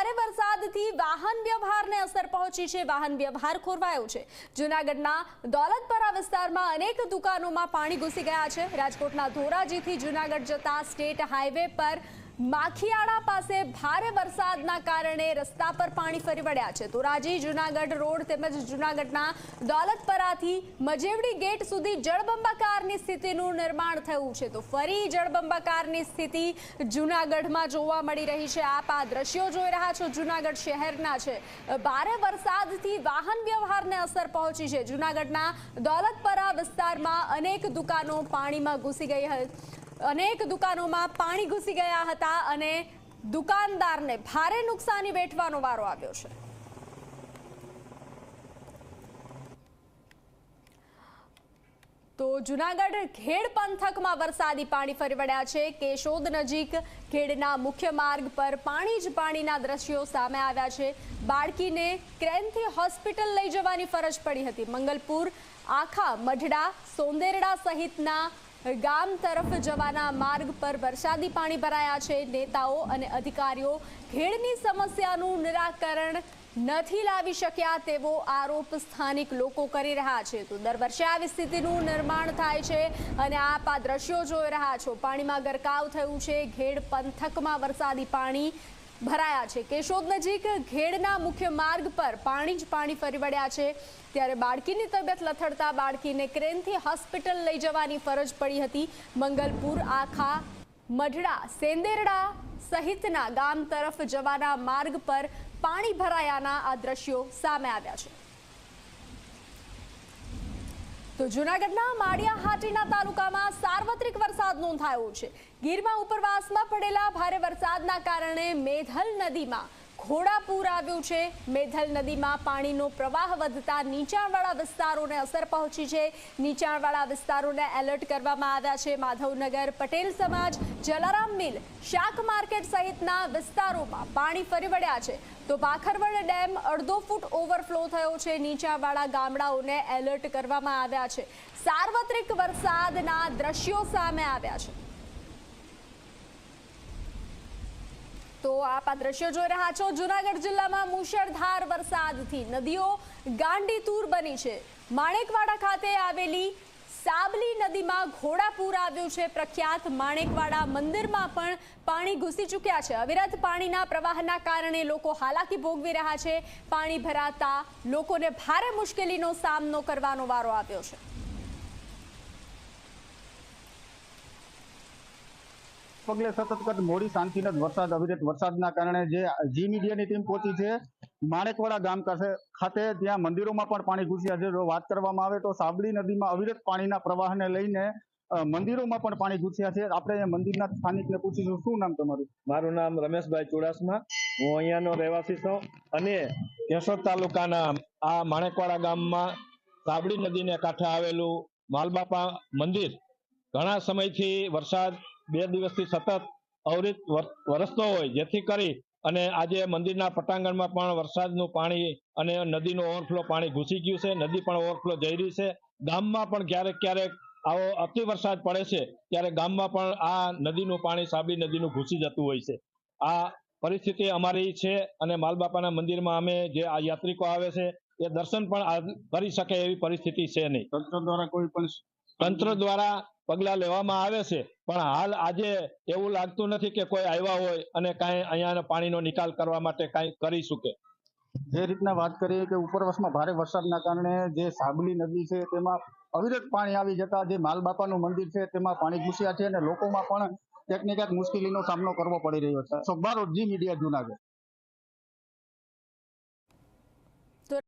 ભારે વરસાદથી વાહન વ્યવહારને અસર પહોંચી છે। વાહન વ્યવહાર ખોરવાયો છે। જૂનાગઢના દોલતપરા વિસ્તારમાં અનેક દુકાનોમાં પાણી ઘૂસી ગયા છે। રાજકોટના ધોરાજીથી જૂનાગઢ જતા સ્ટેટ હાઈવે પર માખીયાળા પાસે ભારે વરસાદના કારણે રસ્તા પર પાણી ફરી વળ્યા છે। ધોરાજી જૂનાગઢ રોડ તેમજ જૂનાગઢના દોલતપરાથી મજેવડી ગેટ સુધી જળબંબાકારની સ્થિતિનું નિર્માણ થયું છે। તો ફરી જળબંબાકારની સ્થિતિ જૂનાગઢમાં જોવા મળી રહી છે। આપ આ દ્રશ્યો જોઈ રહ્યા છો, જૂનાગઢ શહેરના છે। ભારે વરસાદથી વાહન વ્યવહારને અસર પહોંચી છે। જૂનાગઢના દોલતપરા વિસ્તારમાં અનેક દુકાનો પાણીમાં ઘૂસી ગઈ હતી। અનેક દુકાનોમાં પાણી ઘૂસી ગયા હતા અને દુકાનદારને ભારે નુકસાની વેઠવાનો વારો આવ્યો છે। તો જૂનાગઢ ખેડ પંથકમાં વરસાદી પાણી ફરી વળ્યા છે। કેશોદ નજીક ખેડના મુખ્ય માર્ગ પર પાણી જ પાણીના દ્રશ્યો સામે આવ્યા છે। બાળકીને ક્રેનથી હોસ્પિટલ લઈ જવાની ફરજ પડી હતી। મંગલપુર, આખા, મઢડા, સોંદેરડા સહિતના ગામ તરફ જવાના માર્ગ પર વરસાદી પાણી ભરાયા છે। નેતાઓ અને અધિકારીઓ ખેડની સમસ્યાનું નિરાકરણ નથી લાવી શક્યા તેવો આરોપ સ્થાનિક લોકો કરી રહ્યા છે। તો દર વર્ષે આવી સ્થિતિનું નિર્માણ થાય છે અને આપ આ દ્રશ્યો જોઈ રહ્યા છો। પાણીમાં ગરકાવ થયું છે। ખેડ પંથકમાં વરસાદી પાણી ભરાયા છે। કેશોદ નજીક ખેડના મુખ્ય માર્ગ પર પાણી જ પાણી ફરી વળ્યા છે। ત્યારે બાળકીની તબિયત લથડતા બાળકીને ક્રેનથી હોસ્પિટલ લઈ જવાની ફરજ પડી હતી। મંગલપુર, આખા, મઢડા, સેંદેરડા સહિતના ગામ તરફ જવાના માર્ગ પર પાણી ભરાયાના આ દ્રશ્યો સામે આવ્યા છે। તો જૂનાગઢના માળિયાહાટીના તાલુકામાં સાર્વત્રિક વરસાદ નોંધાયો છે। ગીરમાં ઉપરવાસમાં પડેલા ભારે વરસાદના કારણે મેધલ નદીમાં ઘોડાપૂર આવ્યું છે। મેધલ નદીમાં પાણીનો પ્રવાહ વધતા નીચાણવાળા વિસ્તારોને અસર પહોંચી છે। નીચાણવાળા વિસ્તારોને એલર્ટ કરવામાં આવ્યા છે। માધવનગર, પટેલ સમાજ, જલારામ મિલ, શાક માર્કેટ સહિતના વિસ્તારોમાં પાણી ફરી વળ્યા છે। તો ભાખરવડ ડેમ અડધો ફૂટ ઓવરફ્લો થયો છે। નીચાણવાળા ગામડાઓને એલર્ટ કરવામાં આવ્યા છે। સાર્વત્રિક વરસાદના દ્રશ્યો સામે આવ્યા છે। તો આપ આ દ્રશ્યો જોઈ રહ્યા છો। જૂનાગઢ જિલ્લામાં મુશળધાર વરસાદથી નદીઓ ગાંડીતુર બની છે। માણેકવાડા ખાતે આવેલી સાબલી નદીમાં ઘોડાપૂર આવ્યું છે। પ્રખ્યાત માણેકવાડા મંદિરમાં પણ પાણી ઘૂસી ચૂક્યા છે। અવિરત પાણીના પ્રવાહના કારણે લોકો હાલાકી ભોગવી રહ્યા છે। પાણી ભરાતા લોકોને ભારે મુશ્કેલીનો સામનો કરવાનો વારો આવ્યો છે। પગલે સતત મોડી સાંજથી વરસાદ, અવિરત વરસાદના કારણે જે જી મીડિયાની ટીમ પહોંચી છે માણેકવાડા ગામ ખાતે, ત્યાં મંદિરોમાં પણ પાણી ઘૂસ્યા છે। જો વાત કરવામાં આવે તો સાબલી નદીમાં અવિરત પાણીના પ્રવાહને લઈને મંદિરોમાં પણ પાણી ઘૂસ્યા છે। આપણે મંદિરના સ્થાનિકને પૂછીશું, શું નામ તમારું? મારું નામ રમેશભાઈ ચુડાસમા, હું અહીંયાનો રહેવાસી છું અને કેશોદ તાલુકાના આ માણેકવાડા ગામમાં સાબલી નદીને કાંઠે આવેલું માલબાપા મંદિર ઘણા સમયથી વરસાદ 2 દિવસથી સતત અવિરત વરસતો હોય, જેથી કરી અને આજે મંદિરના પટાંગણમાં પણ વરસાદનું પાણી અને નદીનો ઓવરફ્લો પાણી ઘૂસી ગયું છે। નદી પણ ઓવરફ્લો જઈ રહી છે। ગામમાં પણ ક્યારેક ક્યારેક આવો અતિ વરસાદ પડે છે ત્યારે ગામમાં પણ આ નદીનું પાણી સાબલી નદીનું ઘૂસી જતું હોય છે। આ પરિસ્થિતિ અમારી છે અને માલબાપાના મંદિરમાં અમે જે આ યાત્રિકો આવે છે એ દર્શન પણ કરી શકે એવી પરિસ્થિતિ છે નહીં। તંત્ર દ્વારા પગલા લેવામાં આવે છે, પણ હાલ આજે એવું લાગતું નથી કે કોઈ આવ્યા હોય અને કાંઈ અહીંયા પાણીનો નિકાલ કરવા માટે કાંઈ કરી શકે। જે રીતના વાત કરીએ કે ઉપરવાસમાં ભારે વરસાદના કારણે જે સાબલી નદી છે તેમાં અવિરત પાણી આવી જતા જે માલબાપાનું મંદિર છે તેમાં પાણી ઘૂસ્યા છે અને લોકોમાં પણ ક્યાંક ને ક્યાંક મુશ્કેલીનો સામનો કરવો પડી રહ્યો છે। અશોક બારોટ, જી મીડિયા, જૂનાગઢ।